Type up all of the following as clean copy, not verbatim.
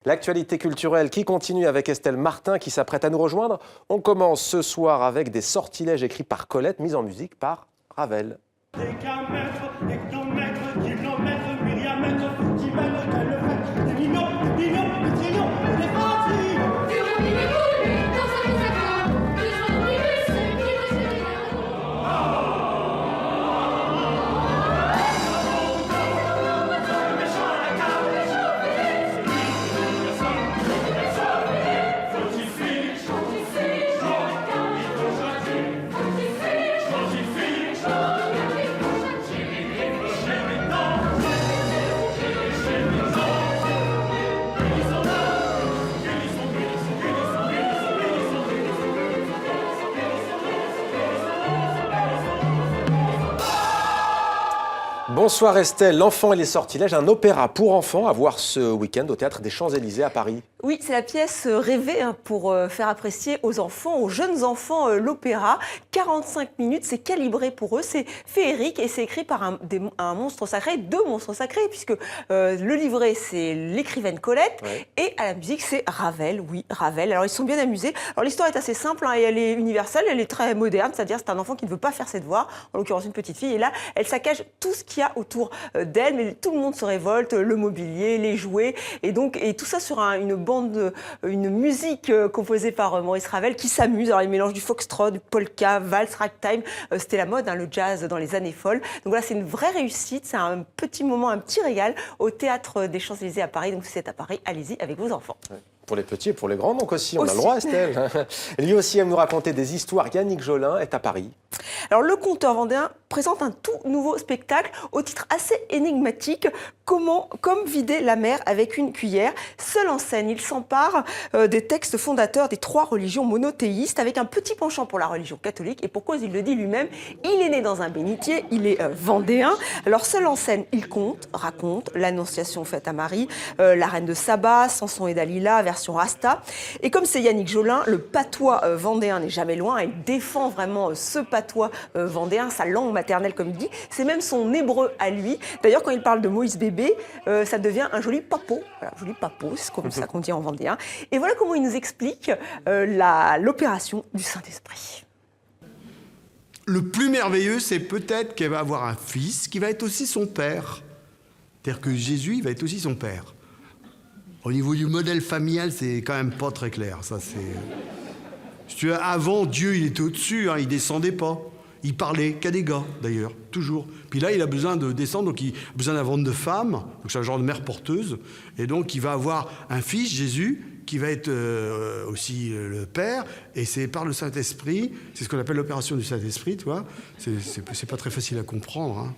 L'actualité culturelle qui continue avec Estelle Martin qui s'apprête à nous rejoindre. On commence ce soir avec des sortilèges écrits par Colette, mis en musique par Ravel. Des kilomètres, milliamètres, centimètres, qu'elle le fait, des millions, des trillions, des parties. Bonsoir Estelle, L'Enfant et les sortilèges, un opéra pour enfants à voir ce week-end au Théâtre des Champs-Élysées à Paris. Oui, c'est la pièce rêvée pour faire apprécier aux enfants, aux jeunes enfants, l'opéra. 45 minutes, c'est calibré pour eux, c'est féerique et c'est écrit par un monstre sacré, deux monstres sacrés, puisque le livret, c'est l'écrivaine Colette, ouais. Et à la musique, c'est Ravel, oui, Ravel. Alors, ils sont bien amusés. Alors, l'histoire est assez simple et elle est universelle, elle est très moderne, c'est-à-dire c'est un enfant qui ne veut pas faire ses devoirs, en l'occurrence une petite fille, et là, elle saccage tout ce qu'il y a autour d'elle, mais tout le monde se révolte, le mobilier, les jouets, et tout ça sur une musique composée par Maurice Ravel qui s'amuse. Alors, il mélange du foxtrot, du polka, valse, ragtime. C'était la mode, le jazz dans les années folles. Donc voilà, c'est une vraie réussite. C'est un petit moment, un petit régal au Théâtre des Champs-Élysées à Paris. Donc si c'est à Paris, allez-y avec vos enfants. Ouais. Pour les petits et pour les grands, donc aussi, on a le droit, Estelle. Lui aussi aime nous raconter des histoires. Yannick Jolin est à Paris. Alors, le conteur vendéen présente un tout nouveau spectacle au titre assez énigmatique. Comme vider la mer avec une cuillère. Seul en scène, il s'empare des textes fondateurs des trois religions monothéistes avec un petit penchant pour la religion catholique. Et pour cause, il le dit lui-même, il est né dans un bénitier, il est vendéen. Alors, seul en scène, il raconte l'annonciation faite à Marie, la reine de Saba, Samson et Dalila, version Rasta. Et comme c'est Yannick Jolin, le patois vendéen n'est jamais loin. Il défend vraiment ce patois vendéen, sa langue maternelle, comme il dit. C'est même son hébreu à lui. D'ailleurs, quand il parle de Moïse bébé, ça devient un joli papo. Voilà, joli papo, c'est comme ça qu'on dit en vendéen. Et voilà comment il nous explique l'opération du Saint-Esprit. Le plus merveilleux, c'est peut-être qu'elle va avoir un fils qui va être aussi son père. C'est-à-dire que Jésus, il va être aussi son père. Au niveau du modèle familial, c'est quand même pas très clair. Ça, c'est... Si tu veux, avant, Dieu, il était au-dessus, il descendait pas. Il parlait qu'à des gars, d'ailleurs, toujours. Puis là, il a besoin de descendre, donc il a besoin d'un ventre de femme, donc c'est un genre de mère porteuse. Et donc, il va avoir un fils, Jésus, qui va être aussi le Père, et c'est par le Saint-Esprit, c'est ce qu'on appelle l'opération du Saint-Esprit, tu vois. C'est pas très facile à comprendre, hein.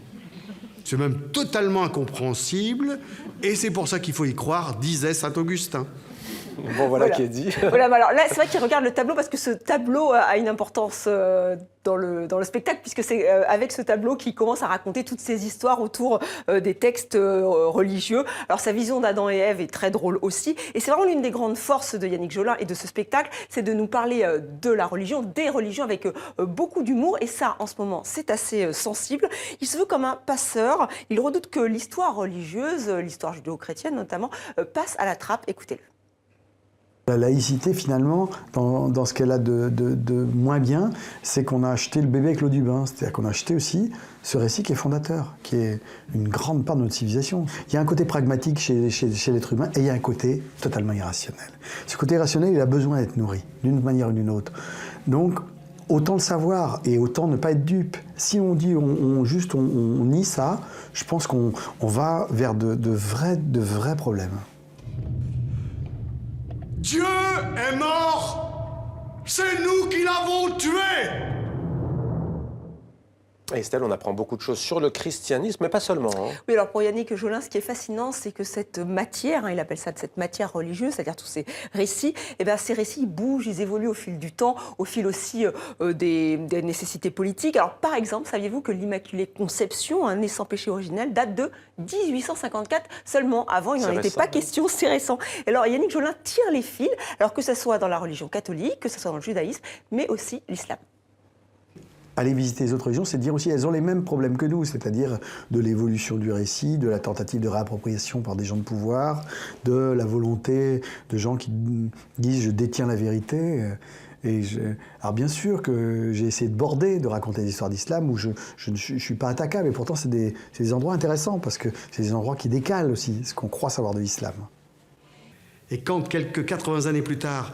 C'est même totalement incompréhensible, et c'est pour ça qu'il faut y croire, disait Saint-Augustin. Bon, voilà qui est dit. Voilà, mais alors là, c'est vrai qu'il regarde le tableau parce que ce tableau a une importance dans le spectacle, puisque c'est avec ce tableau qu'il commence à raconter toutes ces histoires autour des textes religieux. Alors, sa vision d'Adam et Ève est très drôle aussi. Et c'est vraiment l'une des grandes forces de Yannick Jolin et de ce spectacle, c'est de nous parler de la religion, des religions avec beaucoup d'humour. Et ça, en ce moment, c'est assez sensible. Il se veut comme un passeur. Il redoute que l'histoire religieuse, l'histoire judéo-chrétienne notamment, passe à la trappe. Écoutez-le. La laïcité, finalement, dans ce qu'elle a de moins bien, c'est qu'on a acheté le bébé avec l'eau du bain. C'est-à-dire qu'on a acheté aussi ce récit qui est fondateur, qui est une grande part de notre civilisation. Il y a un côté pragmatique chez l'être humain et il y a un côté totalement irrationnel. Ce côté irrationnel, il a besoin d'être nourri, d'une manière ou d'une autre. Donc, autant le savoir et autant ne pas être dupe. Si on dit on nie ça, je pense qu'on va vers de vrais problèmes. Dieu est mort, c'est nous qui l'avons tué. Estelle, on apprend beaucoup de choses sur le christianisme, mais pas seulement. Hein. Oui, alors pour Yannick Jolin, ce qui est fascinant, c'est que cette matière, il appelle ça cette matière religieuse, c'est-à-dire tous ces récits, ces récits bougent, ils évoluent au fil du temps, au fil aussi des nécessités politiques. Alors par exemple, saviez-vous que l'Immaculée Conception, né sans péché originel, date de 1854 seulement. Avant, il n'en était pas question, c'est récent. Et alors Yannick Jolin tire les fils, alors que ce soit dans la religion catholique, que ce soit dans le judaïsme, mais aussi l'islam. aller visiter les autres religions, c'est de dire aussi qu'elles ont les mêmes problèmes que nous, c'est-à-dire de l'évolution du récit, de la tentative de réappropriation par des gens de pouvoir, de la volonté de gens qui disent « je détiens la vérité ». Alors bien sûr que j'ai essayé de border, de raconter des histoires d'islam où je ne suis pas attaquable, et pourtant c'est des endroits intéressants, parce que c'est des endroits qui décalent aussi ce qu'on croit savoir de l'islam. Et quand, quelques 80 années plus tard,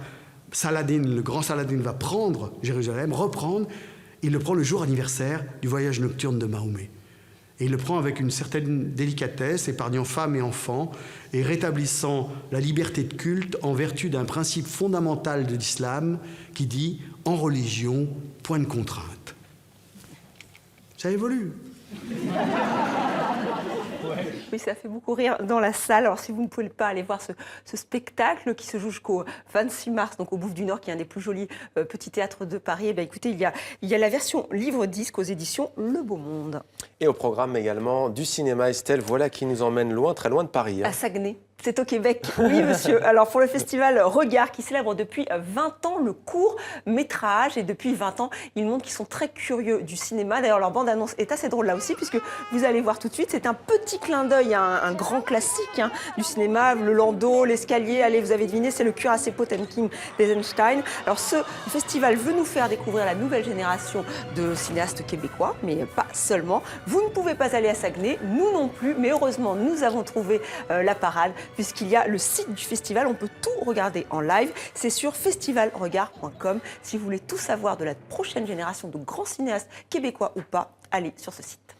Saladin, le grand Saladin, va prendre Jérusalem, reprendre, il le prend le jour anniversaire du voyage nocturne de Mahomet. Et il le prend avec une certaine délicatesse, épargnant femmes et enfants, et rétablissant la liberté de culte en vertu d'un principe fondamental de l'islam qui dit « en religion, point de contrainte ». Ça évolue. Oui, ça fait beaucoup rire dans la salle. Alors, si vous ne pouvez pas aller voir ce spectacle qui se joue jusqu'au 26 mars, donc au Bouffe du Nord, qui est un des plus jolis petits théâtres de Paris, eh bien, écoutez, il y a la version livre-disque aux éditions Le Beau Monde. Et au programme également du cinéma, Estelle, voilà qui nous emmène loin, très loin de Paris. À Saguenay. C'est au Québec, oui monsieur. Alors pour le festival Regard qui célèbre depuis 20 ans le court métrage, et depuis 20 ans ils montrent qu'ils sont très curieux du cinéma. D'ailleurs leur bande-annonce est assez drôle là aussi, puisque vous allez voir tout de suite, c'est un petit clin d'œil à un grand classique du cinéma, le landau, l'escalier, allez vous avez deviné, c'est le cuirassé Potemkin d'Eisenstein. Alors ce festival veut nous faire découvrir la nouvelle génération de cinéastes québécois, mais pas seulement. Vous ne pouvez pas aller à Saguenay, nous non plus, mais heureusement nous avons trouvé la parade, puisqu'il y a le site du festival, on peut tout regarder en live, c'est sur festivalregard.com. Si vous voulez tout savoir de la prochaine génération de grands cinéastes québécois ou pas, allez sur ce site.